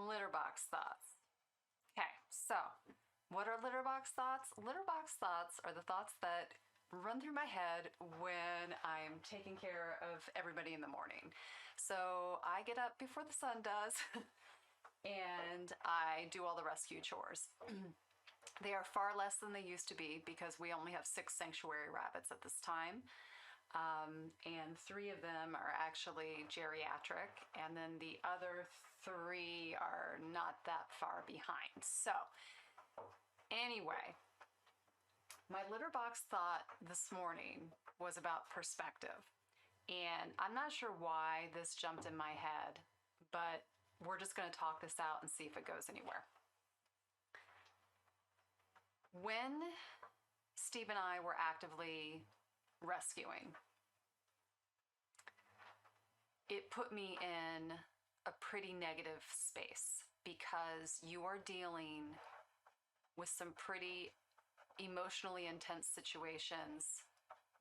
litter box thoughts. Okay, so what are litter box thoughts? Litter box thoughts are the thoughts that run through my head when I'm taking care of everybody in the morning. So I get up before the sun does and I do all the rescue chores. They are far less than they used to be because we only have 6 sanctuary rabbits at this time. And 3 of them are actually geriatric, and then the other 3 are not that far behind. So anyway, my litter box thought this morning was about perspective. And I'm not sure why this jumped in my head, but we're just going to talk this out and see if it goes anywhere. When Steve and I were actively rescuing, it put me in a pretty negative space because you are dealing with some pretty emotionally intense situations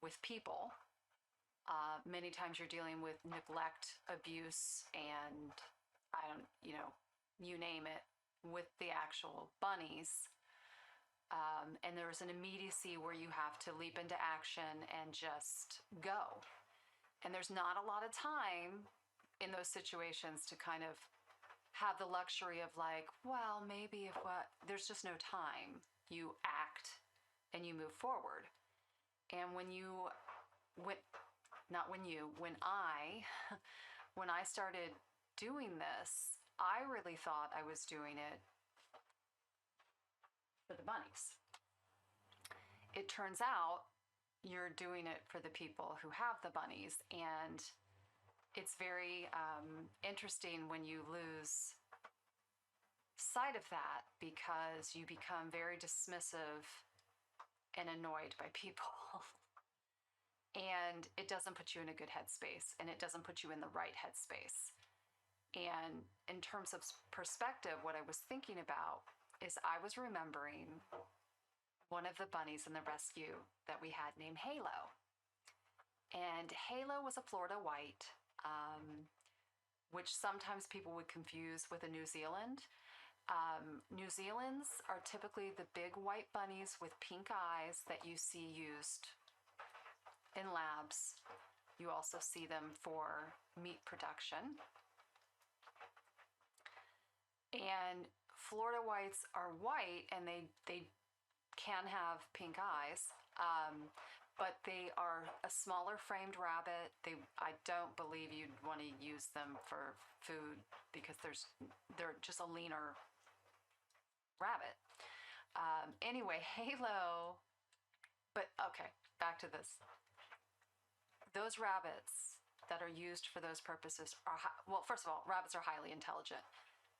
with people. Many times you're dealing with neglect, abuse, and you name it, with the actual bunnies. And there's an immediacy where you have to leap into action and just go. And there's not a lot of time in those situations to kind of have the luxury of like, well, maybe if what, there's just no time. You act and you move forward. And when I started doing this, I really thought I was doing it for the bunnies. It turns out you're doing it for the people who have the bunnies, and it's very interesting when you lose sight of that because you become very dismissive and annoyed by people. And it doesn't put you in a good headspace, and it doesn't put you in the right headspace. And in terms of perspective, what I was thinking about is I was remembering one of the bunnies in the rescue that we had named Halo. And Halo was a Florida white, which sometimes people would confuse with a New Zealand. New Zealand's are typically the big white bunnies with pink eyes that you see used in labs. You also see them for meat production. And Florida whites are white, and they can have pink eyes, but they are a smaller framed rabbit. I don't believe you'd want to use them for food because they're just a leaner rabbit. Anyway, Halo, but okay, back to this. Those rabbits that are used for those purposes are, well, first of all, rabbits are highly intelligent.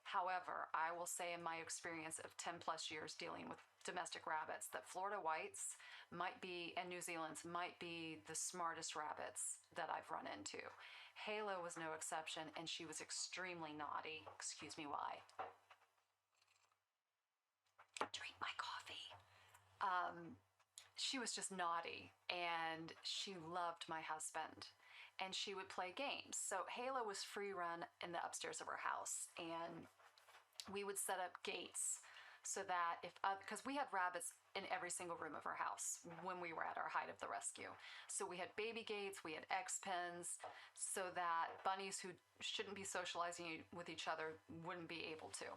However, I will say in my experience of 10 plus years dealing with domestic rabbits that Florida whites might be, and New Zealand's might be, the smartest rabbits that I've run into. Halo was no exception, and she was extremely naughty. Excuse me, why? Drink my coffee. She was just naughty, and she loved my husband, and she would play games. So Halo was free run in the upstairs of our house, and we would set up gates so that because we had rabbits in every single room of our house when we were at our height of the rescue. So we had baby gates, we had X pens, so that bunnies who shouldn't be socializing with each other wouldn't be able to.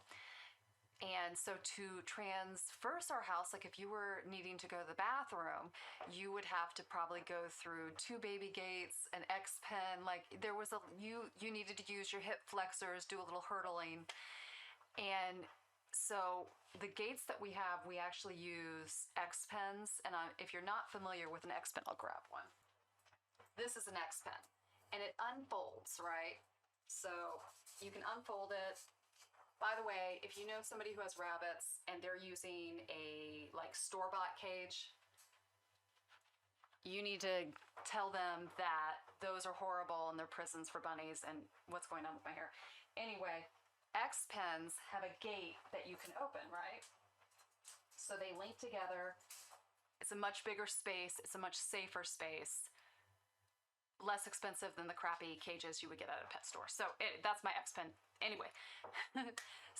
And so to traverse our house, like if you were needing to go to the bathroom, you would have to probably go through 2 baby gates, an X pen, like there was you needed to use your hip flexors, do a little hurdling. And so the gates that we have, we actually use X pens. And if you're not familiar with an X pen, I'll grab one. This is an X pen, and it unfolds, right? So you can unfold it. By the way, if you know somebody who has rabbits and they're using a store-bought cage, you need to tell them that those are horrible and they're prisons for bunnies. And what's going on with my hair? Anyway, X pens have a gate that you can open, right? So they link together. It's a much bigger space. It's a much safer space. Less expensive than the crappy cages you would get at a pet store. So that's my X pen. Anyway,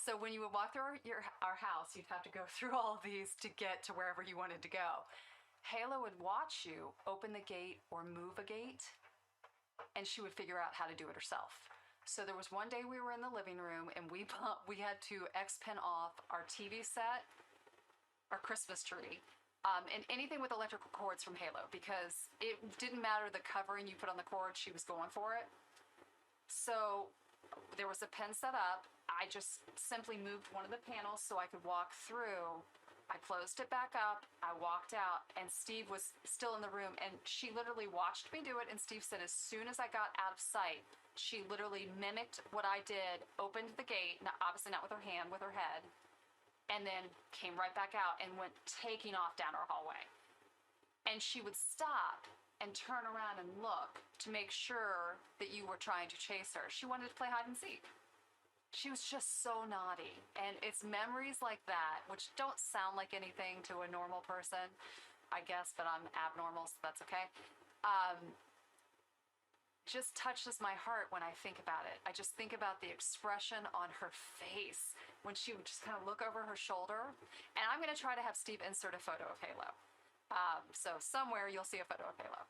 So when you would walk through our house, you'd have to go through all of these to get to wherever you wanted to go. Halo would watch you open the gate or move a gate, and she would figure out how to do it herself. So there was one day we were in the living room, and we had to X-pin off our TV set, our Christmas tree, and anything with electrical cords from Halo, because it didn't matter the covering you put on the cord, she was going for it. So there was a pin set up. I just simply moved one of the panels so I could walk through. I closed it back up, I walked out, and Steve was still in the room, and she literally watched me do it, and Steve said as soon as I got out of sight, she literally mimicked what I did, opened the gate, obviously not with her hand, with her head, and then came right back out and went taking off down our hallway. And she would stop and turn around and look to make sure that you were trying to chase her. She wanted to play hide and seek. She was just so naughty. And it's memories like that, which don't sound like anything to a normal person, I guess, but I'm abnormal, so that's okay. Just touches my heart when I think about it. I just think about the expression on her face when she would just kind of look over her shoulder. And I'm going to try to have Steve insert a photo of Halo. So somewhere you'll see a photo of Halo.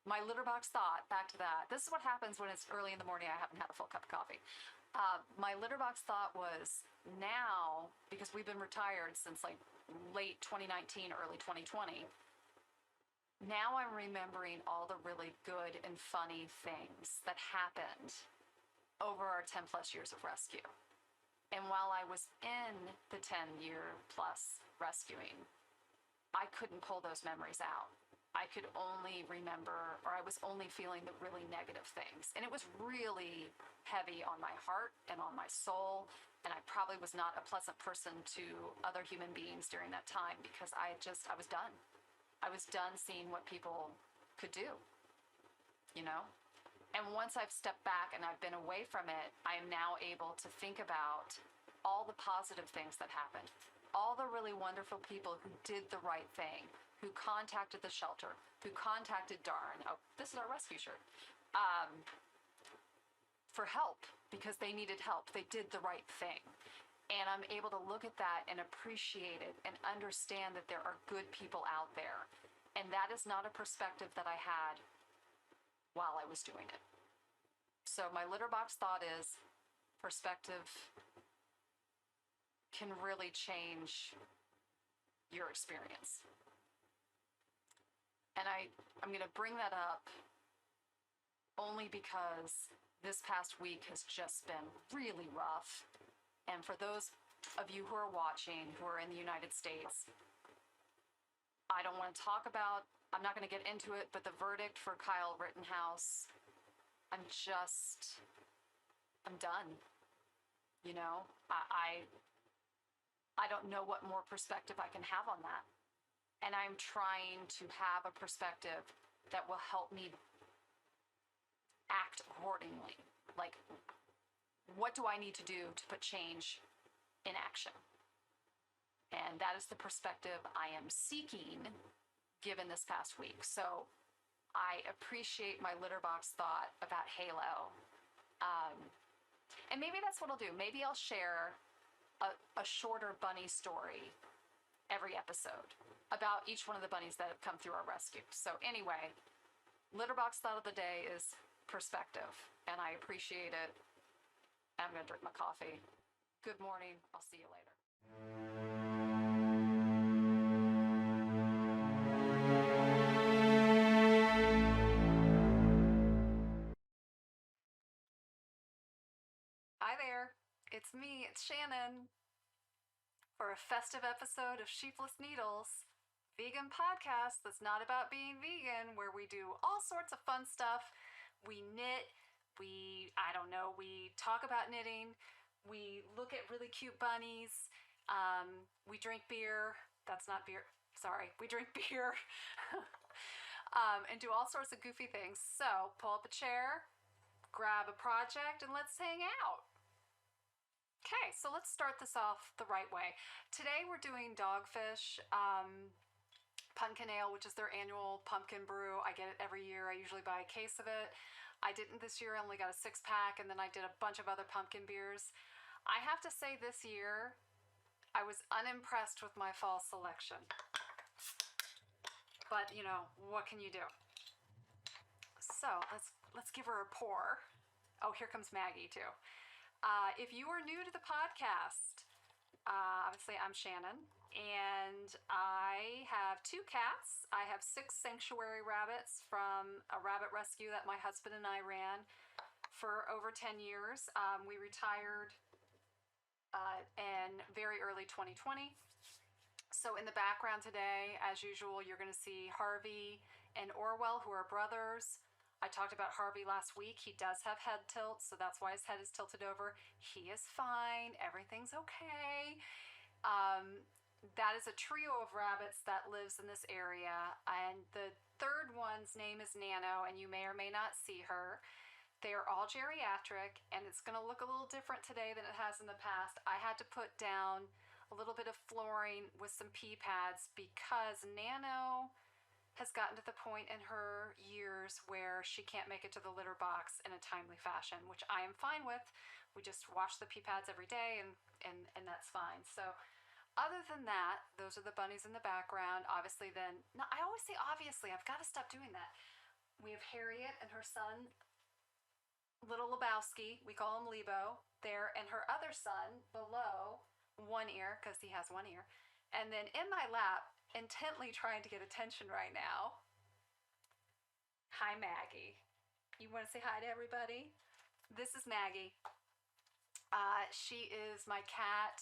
My litter box thought, back to that, this is what happens when it's early in the morning, I haven't had a full cup of coffee. My litter box thought was now, because we've been retired since like late 2019, early 2020, now I'm remembering all the really good and funny things that happened over our 10 plus years of rescue. And while I was in the 10-year plus rescuing, I couldn't pull those memories out. I could only remember, or I was only feeling the really negative things. And it was really heavy on my heart and on my soul. And I probably was not a pleasant person to other human beings during that time because I was done. I was done seeing what people could do, you know? And once I've stepped back and I've been away from it, I am now able to think about all the positive things that happened, all the really wonderful people who did the right thing, who contacted the shelter, who contacted Darn, oh, this is our rescue shirt, for help because they needed help. They did the right thing. And I'm able to look at that and appreciate it and understand that there are good people out there. And that is not a perspective that I had while I was doing it. So my litter box thought is perspective can really change your experience. And I'm going to bring that up only because this past week has just been really rough. And for those of you who are watching, who are in the United States, I don't want to talk about, I'm not going to get into it, but the verdict for Kyle Rittenhouse, I'm done. You know, I don't know what more perspective I can have on that. And I'm trying to have a perspective that will help me act accordingly. Like, what do I need to do to put change in action? And that is the perspective I am seeking given this past week. So I appreciate my litter box thought about Halo. And maybe that's what I'll do. Maybe I'll share a shorter bunny story every episode about each one of the bunnies that have come through our rescue. So anyway, litter box thought of the day is perspective, and I appreciate it. I'm going to drink my coffee. Good morning. I'll see you later. Hi there. It's me. It's Shannon. For a festive episode of Sheepless Needles, vegan podcast that's not about being vegan, where we do all sorts of fun stuff. We knit, we talk about knitting, we look at really cute bunnies, we drink beer. That's not beer. Sorry, we drink beer. And do all sorts of goofy things. So pull up a chair, grab a project, and let's hang out. Okay, so let's start this off the right way. Today we're doing Dogfish Pumpkin Ale, which is their annual pumpkin brew. I get it every year. I usually buy a case of it. I didn't this year. I only got a 6-pack, and then I did a bunch of other pumpkin beers. I have to say this year, I was unimpressed with my fall selection. But, you know, what can you do? So let's give her a pour. Oh, here comes Maggie too. If you are new to the podcast, obviously I'm Shannon, and I have 2 cats. I have 6 sanctuary rabbits from a rabbit rescue that my husband and I ran for over 10 years. We retired in very early 2020. So in the background today, as usual, you're going to see Harvey and Orwell, who are brothers. I talked about Harvey last week. He does have head tilt, so that's why his head is tilted over. He is fine. Everything's okay. That is a trio of rabbits that lives in this area. And the third one's name is Nano, and you may or may not see her. They are all geriatric, and it's going to look a little different today than it has in the past. I had to put down a little bit of flooring with some pee pads because Nano has gotten to the point in her years where she can't make it to the litter box in a timely fashion, which I am fine with. We just wash the pee pads every day, and that's fine. So other than that, those are the bunnies in the background. Obviously then, no, I always say obviously, I've got to stop doing that. We have Harriet and her son, Little Lebowski, we call him Lebo, there, and her other son below, one ear, because he has one ear. And then in my lap, intently trying to get attention right now, hi Maggie. You want to say hi to everybody? This is Maggie. She is my cat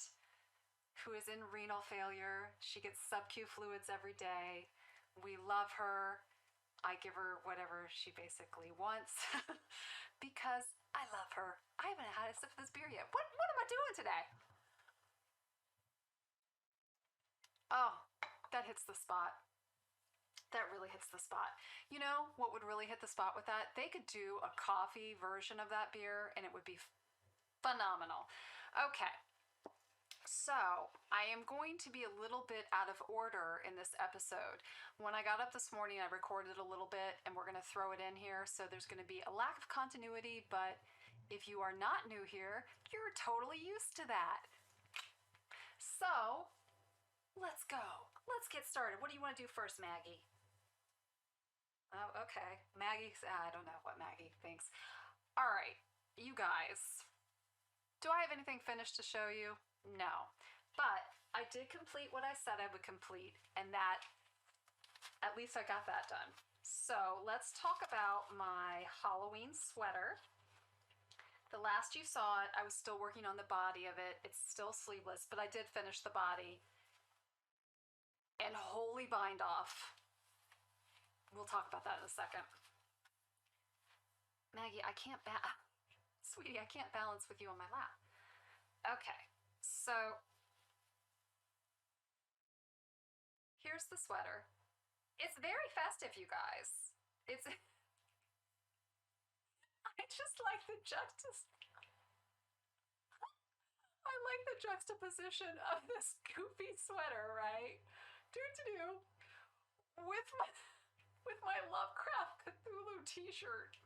who is in renal failure. She gets sub-Q fluids every day. We love her. I give her whatever she basically wants because I love her. I haven't had a sip of this beer yet. What am I doing today? Oh, that hits the spot. That really hits the spot. You know what would really hit the spot with that? They could do a coffee version of that beer and it would be phenomenal. Okay. So, I am going to be a little bit out of order in this episode. When I got up this morning, I recorded a little bit, and we're going to throw it in here, so there's going to be a lack of continuity, but if you are not new here, you're totally used to that. So, let's go. Let's get started. What do you want to do first, Maggie? Oh, okay. Maggie's, I don't know what Maggie thinks. All right, you guys. Do I have anything finished to show you? No, but I did complete what I said I would complete, and that, at least I got that done. So let's talk about my Halloween sweater. The last you saw it, I was still working on the body of it. It's still sleeveless, but I did finish the body. And holy bind off. We'll talk about that in a second. Maggie, Sweetie, I can't balance with you on my lap. Okay. So, here's the sweater. It's very festive, you guys. I just like the juxtaposition of this goofy sweater, right? With my Lovecraft Cthulhu t-shirt.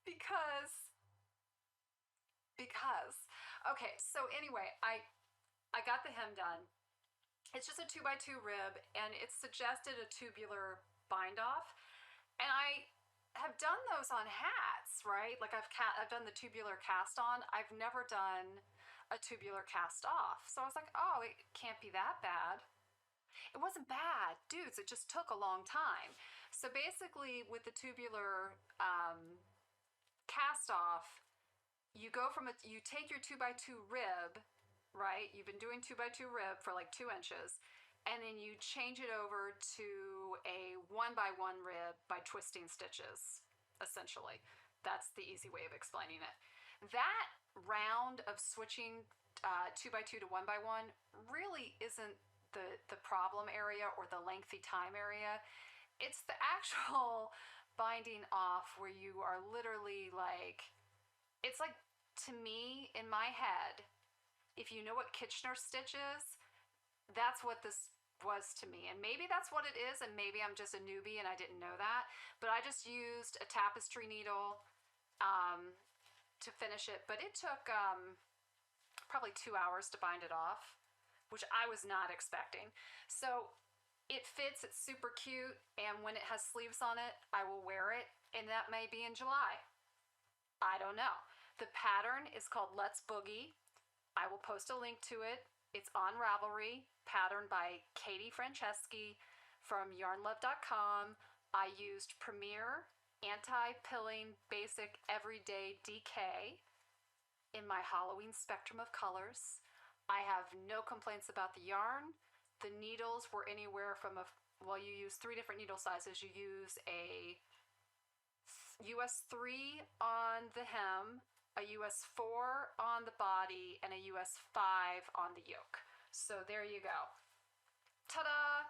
Because okay, so anyway, I got the hem done. It's just a 2x2 rib, and it suggested a tubular bind off, and I have done those on hats, right? Like I've done the tubular cast on. I've never done a tubular cast off, so I was like, oh, it can't be that bad. It wasn't bad, dudes. It just took a long time. So basically, with the tubular cast off, you take your 2x2 rib, right? You've been doing 2x2 rib for like 2 inches, and then you change it over to a 1x1 rib by twisting stitches, essentially. That's the easy way of explaining it. That round of switching 2x2 to 1x1 really isn't the problem area or the lengthy time area. It's the actual binding off where you are literally like, it's like, to me, in my head, if you know what Kitchener stitch is, that's what this was to me. And maybe that's what it is, and maybe I'm just a newbie and I didn't know that. But I just used a tapestry needle to finish it. But it took probably 2 hours to bind it off, which I was not expecting. So it fits, it's super cute, and when it has sleeves on it, I will wear it, and that may be in July. I don't know. The pattern is called Let's Boogie. I will post a link to it. It's on Ravelry, patterned by Katie Franceschi from yarnlove.com. I used Premier Anti-Pilling Basic Everyday DK in my Halloween spectrum of colors. I have no complaints about the yarn. The needles were anywhere from you use 3 different needle sizes. You use a US 3 on the hem, a US 4 on the body, and a US 5 on the yoke. So there you go. Ta-da!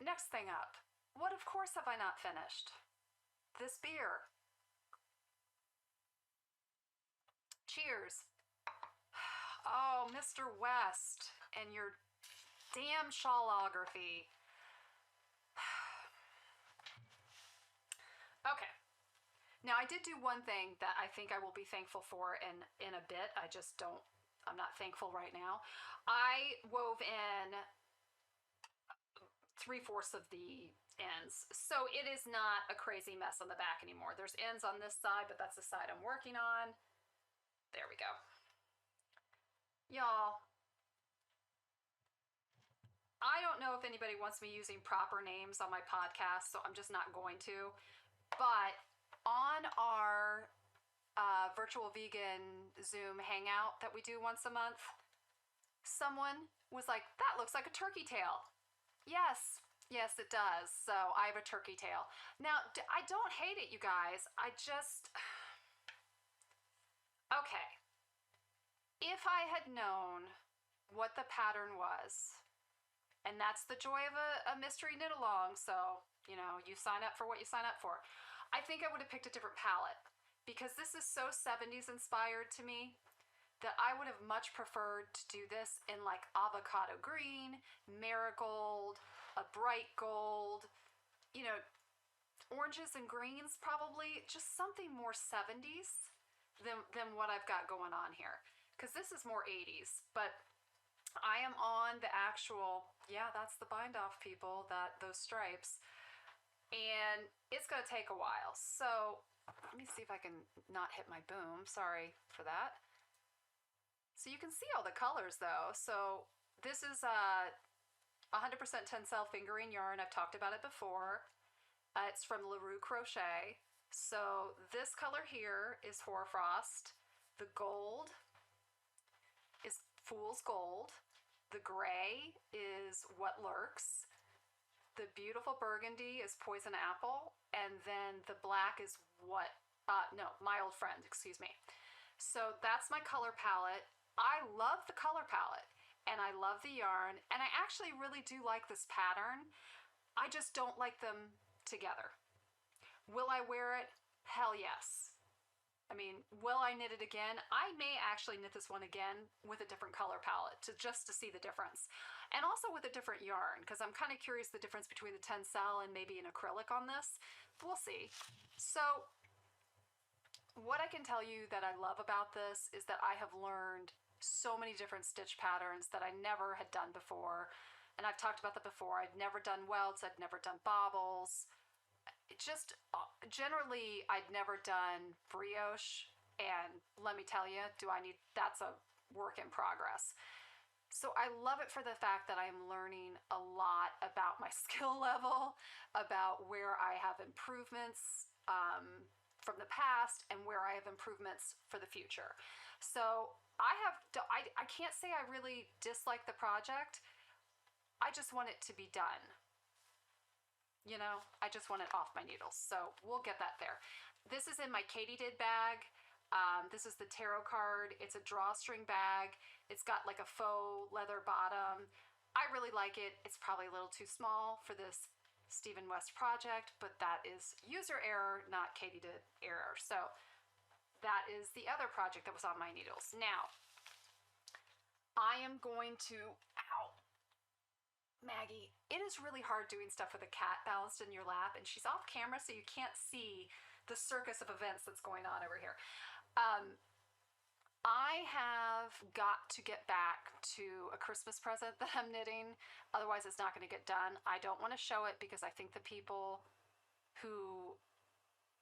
Next thing up. What, of course, have I not finished? This beer. Cheers. Oh, Mr. West and your damn shawlography. Okay. Now, I did do one thing that I think I will be thankful for in a bit. I'm not thankful right now. I wove in 3/4 of the ends. So it is not a crazy mess on the back anymore. There's ends on this side, but that's the side I'm working on. There we go. Y'all, I don't know if anybody wants me using proper names on my podcast, so I'm just not going to. But on our virtual vegan Zoom hangout that we do once a month, someone was like, that looks like a turkey tail. Yes, it does. So I have a turkey tail. Now, I don't hate it, you guys. I just... Okay. If I had known what the pattern was, and that's the joy of a mystery knit along, so, you know, you sign up for what you sign up for, I think I would have picked a different palette, because this is so 70s inspired to me that I would have much preferred to do this in like avocado green, marigold, a bright gold, you know, oranges and greens probably, just something more 70s than what I've got going on here. Because this is more 80s, but I am on the actual, yeah, that's the bind off, people, those stripes. And it's going to take a while. So let me see if I can not hit my boom. Sorry for that. So you can see all the colors though. So this is 100% Tencel fingering yarn. I've talked about it before. It's from LaRue Crochet. So this color here is Hoarfrost. The gold is Fool's Gold. The gray is What Lurks. The beautiful burgundy is Poison Apple. And then the black is My Old Friend, excuse me. So that's my color palette. I love the color palette and I love the yarn, and I actually really do like this pattern. I just don't like them together. Will I wear it? Hell yes. I mean, will I knit it again? I may actually knit this one again with a different color palette just to see the difference. And also with a different yarn, because I'm kind of curious the difference between the Tencel and maybe an acrylic on this. We'll see. So what I can tell you that I love about this is that I have learned so many different stitch patterns that I never had done before. And I've talked about that before. I'd never done welts. I'd never done bobbles. Just generally, I'd never done brioche, and let me tell you, that's a work in progress. So I love it for the fact that I'm learning a lot about my skill level, about where I have improvements from the past and where I have improvements for the future. So I can't say I really dislike the project. I just want it to be done. You know, I just want it off my needles. So we'll get that there. This is in my Katydid bag. This is the tarot card. It's a drawstring bag. It's got like a faux leather bottom. I really like it. It's probably a little too small for this Stephen West project, but that is user error, not Katydid error. So that is the other project that was on my needles. Now, I am going to, Maggie, it is really hard doing stuff with a cat balanced in your lap, and she's off camera, so you can't see the circus of events that's going on over here. Um, I have got to get back to a Christmas present that I'm knitting. Otherwise, it's not going to get done. I don't want to show it because I think the people who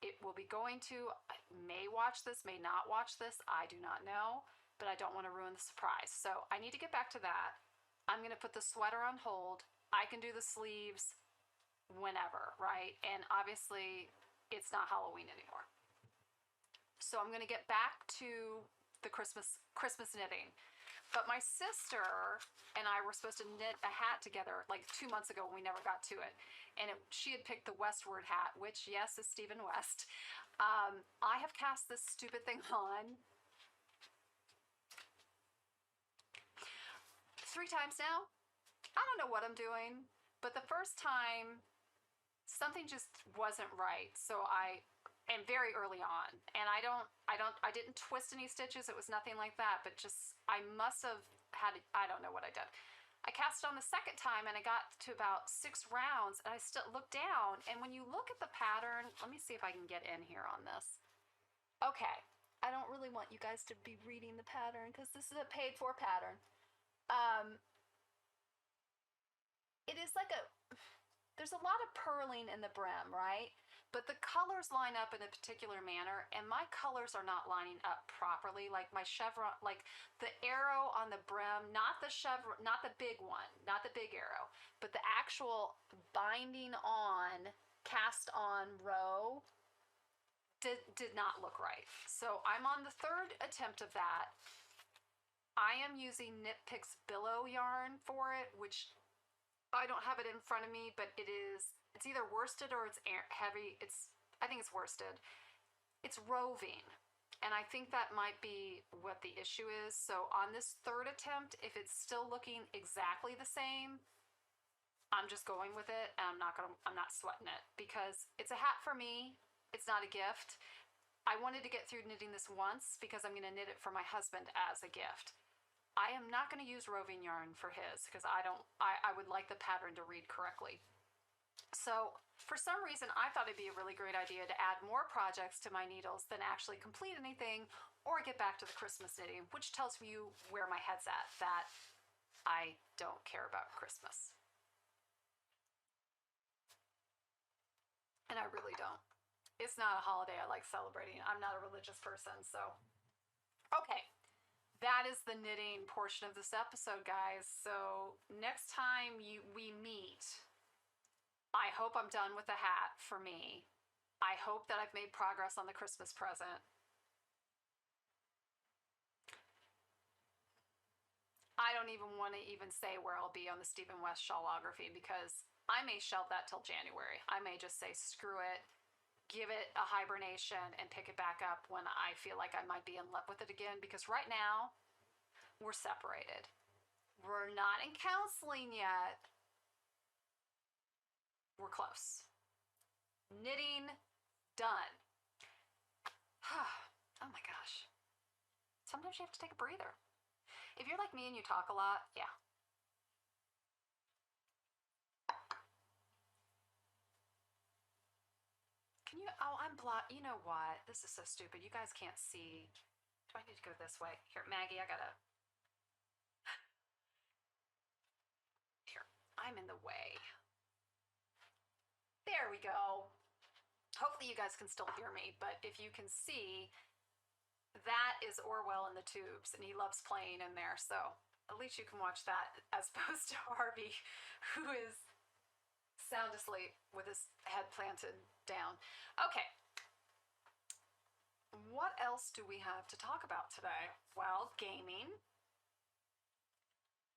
it will be going to may watch this, may not watch this. I do not know, but I don't want to ruin the surprise. So I need to get back to that. I'm going to put the sweater on hold. I can do the sleeves whenever, right? And obviously, it's not Halloween anymore. So I'm going to get back to the Christmas knitting. But my sister and I were supposed to knit a hat together like 2 months ago when we never got to it. And she had picked the Westward hat, which, yes, is Stephen West. I have cast this stupid thing on 3 times now. I don't know what I'm doing, but the first time something just wasn't right. So and very early on, and I didn't twist any stitches. It was nothing like that, but just, I must have had, I don't know what I did. I cast it on the second time and I got to about 6 rounds and I still looked down, and when you look at the pattern, let me see if I can get in here on this. Okay, I don't really want you guys to be reading the pattern because this is a paid for pattern. It is like there's a lot of purling in the brim, right? But the colors line up in a particular manner, and my colors are not lining up properly. Like my chevron, like the arrow on the brim, not the chevron, not the big one, not the big arrow, but the actual binding on, cast on row did not look right. So I'm on the 3rd attempt of that. I am using Knit Picks Billow yarn for it, which I don't have it in front of me, but it's either worsted or it's heavy. I think it's worsted. It's roving, and I think that might be what the issue is. So on this 3rd attempt, if it's still looking exactly the same, I'm just going with it, and I'm not sweating it because it's a hat for me. It's not a gift. I wanted to get through knitting this once because I'm going to knit it for my husband as a gift. I am not going to use roving yarn for his because I would like the pattern to read correctly. So for some reason, I thought it'd be a really great idea to add more projects to my needles than actually complete anything or get back to the Christmas knitting, which tells you where my head's at, that I don't care about Christmas. And I really don't. It's not a holiday I like celebrating. I'm not a religious person, so. Okay. That is the knitting portion of this episode, guys. So next time we meet, I hope I'm done with the hat for me. I hope that I've made progress on the Christmas present. I don't even want to even say where I'll be on the Stephen West shawlography because I may shelve that till January. I may just say screw it, give it a hibernation, and pick it back up when I feel like I might be in love with it again, because right now we're separated. We're not in counseling yet. We're close. Knitting done. Oh my gosh. Sometimes you have to take a breather. If you're like me and you talk a lot, yeah. Can you, oh, I'm blocked. You know what? This is so stupid. You guys can't see. Do I need to go this way? Here, Maggie, I gotta. Here, I'm in the way. There we go. Hopefully you guys can still hear me, but if you can see, that is Orwell in the tubes, and he loves playing in there, so at least you can watch that as opposed to Harvey, who is sound asleep with his head planted down. Okay. What else do we have to talk about today? Well, gaming.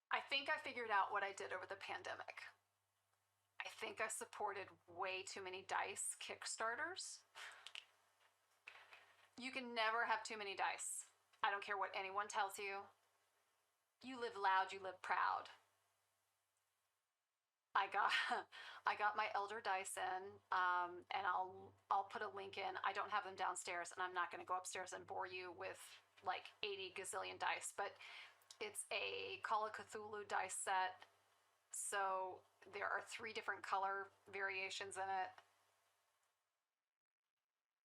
I think I figured out what I did over the pandemic. I think I supported way too many dice Kickstarters. You can never have too many dice. I don't care what anyone tells you. You live loud, you live proud. I got my Elder dice in, and I'll put a link in. I don't have them downstairs, and I'm not going to go upstairs and bore you with like 80 gazillion dice, but it's a Call of Cthulhu dice set, So there are 3 different color variations in it.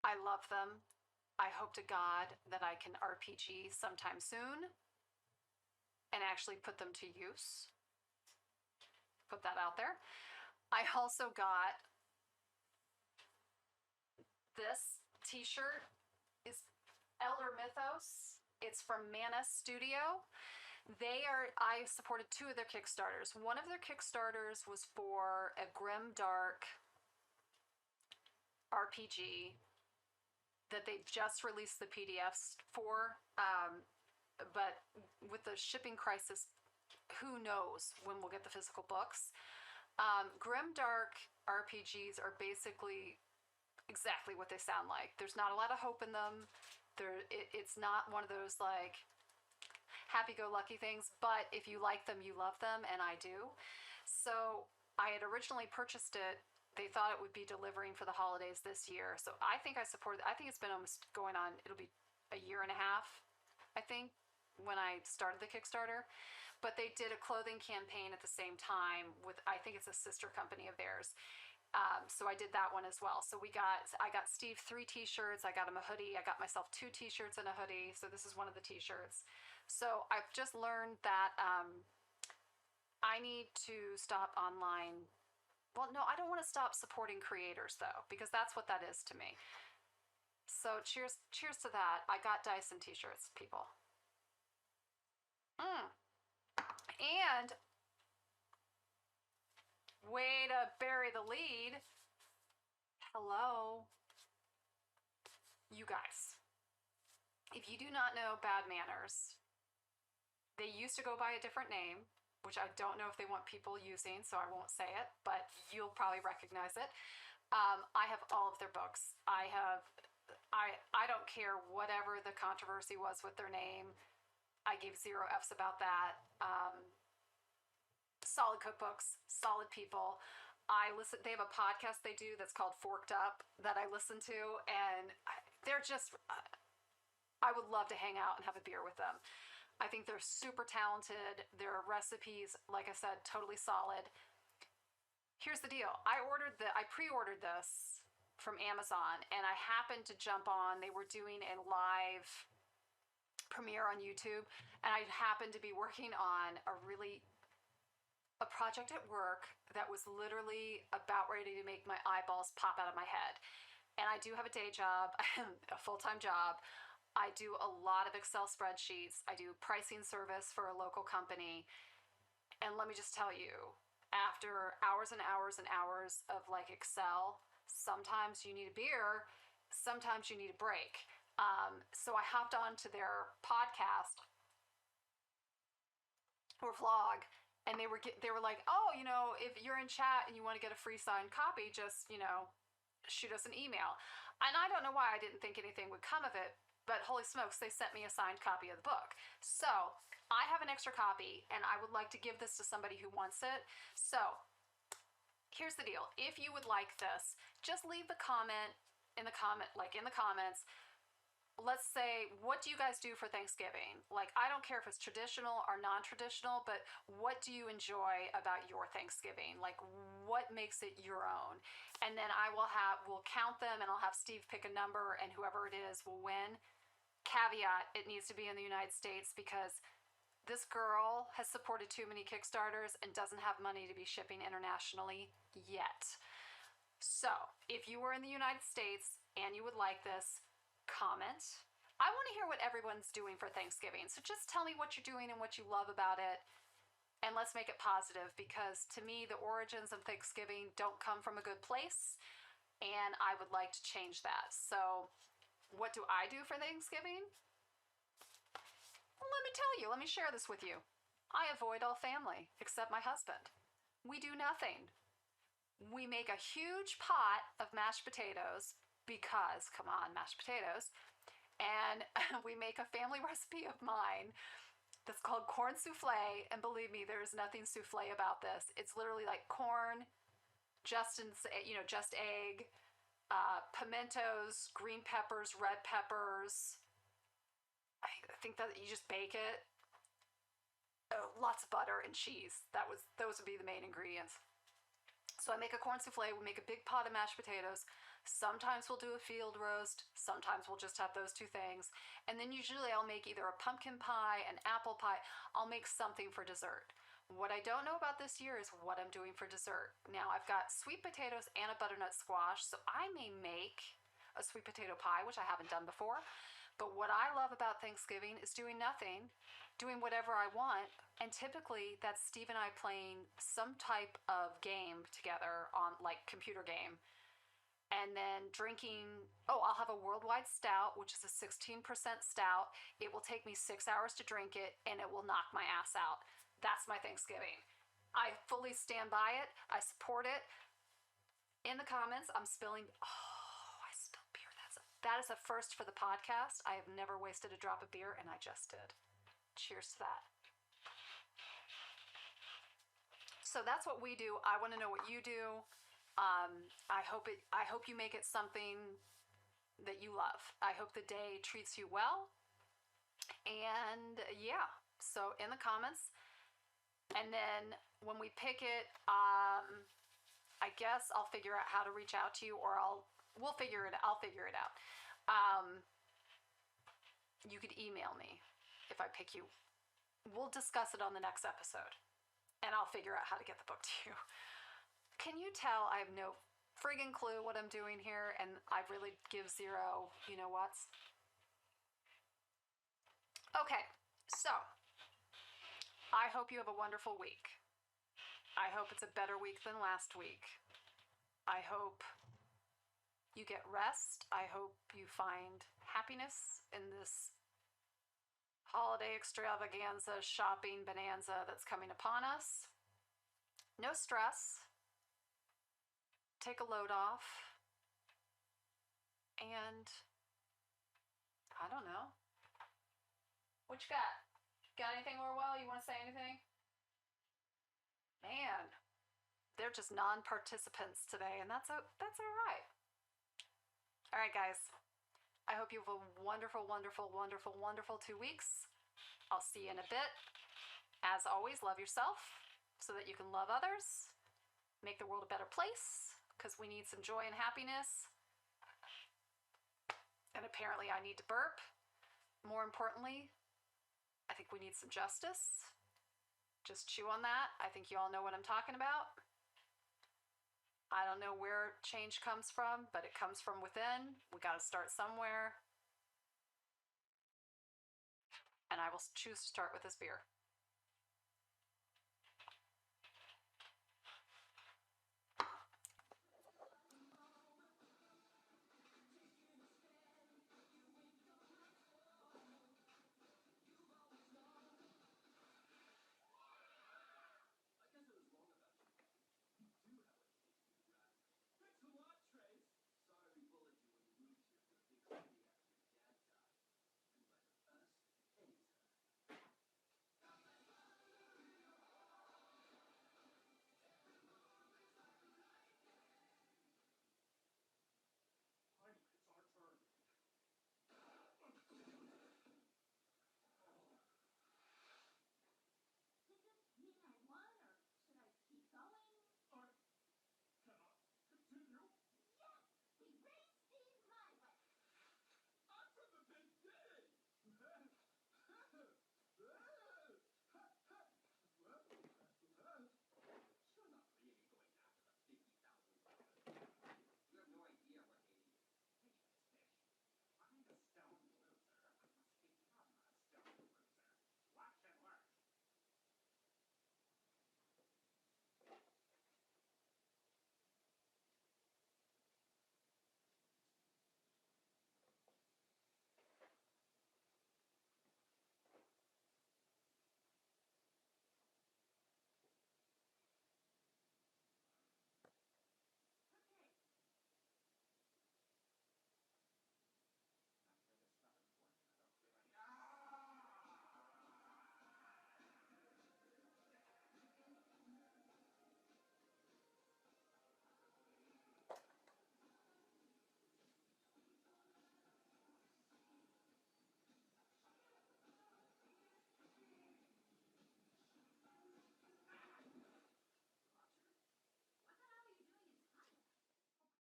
I love them. I hope to God that I can RPG sometime soon and actually put them to use. Put that out there. I also got this t-shirt. Is Elder Mythos. It's from Mana Studio. I supported 2 of their Kickstarters. One of their Kickstarters was for a grim dark RPG that they just released the PDFs for. But with the shipping crisis, who knows when we'll get the physical books. Grim dark RPGs are basically exactly what they sound like. There's not a lot of hope in them. It's not one of those like happy-go-lucky things, but if you like them, you love them, and I do. So I had originally purchased it. They thought it would be delivering for the holidays this year. So I think I think it's been almost going on, it'll be a year and a half, I think, when I started the Kickstarter. But they did a clothing campaign at the same time with, I think it's a sister company of theirs. So I did that one as well. So I got Steve 3 t-shirts, I got him a hoodie, I got myself 2 t-shirts and a hoodie. So this is one of the t-shirts. So I've just learned that I need to stop online. Well, no, I don't want to stop supporting creators though, because that's what that is to me. So cheers to that. I got Dyson t-shirts, people. And way to bury the lead. Hello, you guys. If you do not know Bad Manners, they used to go by a different name, which I don't know if they want people using, so I won't say it, but you'll probably recognize it. I have all of their books. I don't care whatever the controversy was with their name. I gave 0 F's about that. Solid cookbooks, solid people. They have a podcast they do that's called Forked Up that I listen to, and they're just, I would love to hang out and have a beer with them. I think they're super talented. Their recipes, like I said, totally solid. Here's the deal. I pre-ordered this from Amazon, and I happened to jump on. They were doing a live premiere on YouTube, and I happened to be working on a project at work that was literally about ready to make my eyeballs pop out of my head. And I do have a day job, a full-time job. I do a lot of Excel spreadsheets. I do pricing service for a local company. And let me just tell you, after hours and hours and hours of like Excel, sometimes you need a beer, sometimes you need a break. So I hopped onto their podcast or vlog, and they were like, oh, if you're in chat and you want to get a free signed copy, just, shoot us an email. And I don't know why I didn't think anything would come of it, but holy smokes, they sent me a signed copy of the book. So I have an extra copy, and I would like to give this to somebody who wants it. So here's the deal. If you would like this, just leave the comment in the comments. Let's say, what do you guys do for Thanksgiving? Like, I don't care if it's traditional or non-traditional, but what do you enjoy about your Thanksgiving? Like, what makes it your own? And then we'll count them, and I'll have Steve pick a number, and whoever it is will win. Caveat, it needs to be in the United States, because this girl has supported too many Kickstarters and doesn't have money to be shipping internationally yet. So if you were in the United States and you would like this, comment. I want to hear what everyone's doing for Thanksgiving. So just tell me what you're doing and what you love about it. And let's make it positive, because to me, the origins of Thanksgiving don't come from a good place. And I would like to change that. So what do I do for Thanksgiving? Well, let me tell you. Let me share this with you. I avoid all family except my husband. We do nothing. We make a huge pot of mashed potatoes, because, come on, mashed potatoes. And we make a family recipe of mine that's called corn souffle. And believe me, there's nothing souffle about this. It's literally like corn, just egg, pimentos, green peppers, red peppers. I think that you just bake it. Oh, lots of butter and cheese. Those would be the main ingredients. So I make a corn souffle. We make a big pot of mashed potatoes. Sometimes we'll do a field roast. Sometimes we'll just have those two things. And then usually I'll make either a pumpkin pie, an apple pie. I'll make something for dessert. What I don't know about this year is what I'm doing for dessert. Now I've got sweet potatoes and a butternut squash, so I may make a sweet potato pie, which I haven't done before. But what I love about Thanksgiving is doing nothing, doing whatever I want, and typically that's Steve and I playing some type of game together on like computer game. And then drinking, oh, I'll have a worldwide stout, which is a 16% stout. It will take me 6 hours to drink it and it will knock my ass out. That's my Thanksgiving. I fully stand by it. I support it. In the comments, I'm spilling. Oh, I spilled beer. That is a first for the podcast. I have never wasted a drop of beer, and I just did. Cheers to that. So that's what we do. I want to know what you do. I hope you make it something that you love. I hope the day treats you well. And yeah, so in the comments. And then when we pick it, I guess I'll figure out how to reach out to you, or I'll figure it out. You could email me if I pick you. We'll discuss it on the next episode, and I'll figure out how to get the book to you. Can you tell I have no friggin' clue what I'm doing here, and I really give zero you know what's? Okay, so I hope you have a wonderful week. I hope it's a better week than last week. I hope you get rest. I hope you find happiness in this holiday extravaganza, shopping bonanza that's coming upon us. No stress. Take a load off. And I don't know. What you got? Got anything, Orwell? You want to say anything? Man, they're just non-participants today, and that's all right. All right, guys. I hope you have a wonderful, wonderful, wonderful, wonderful 2 weeks. I'll see you in a bit. As always, love yourself so that you can love others. Make the world a better place, because we need some joy and happiness. And apparently I need to burp. More importantly, I think we need some justice. Just chew on that. I think you all know what I'm talking about. I don't know where change comes from, but it comes from within. We got to start somewhere. And I will choose to start with this beer.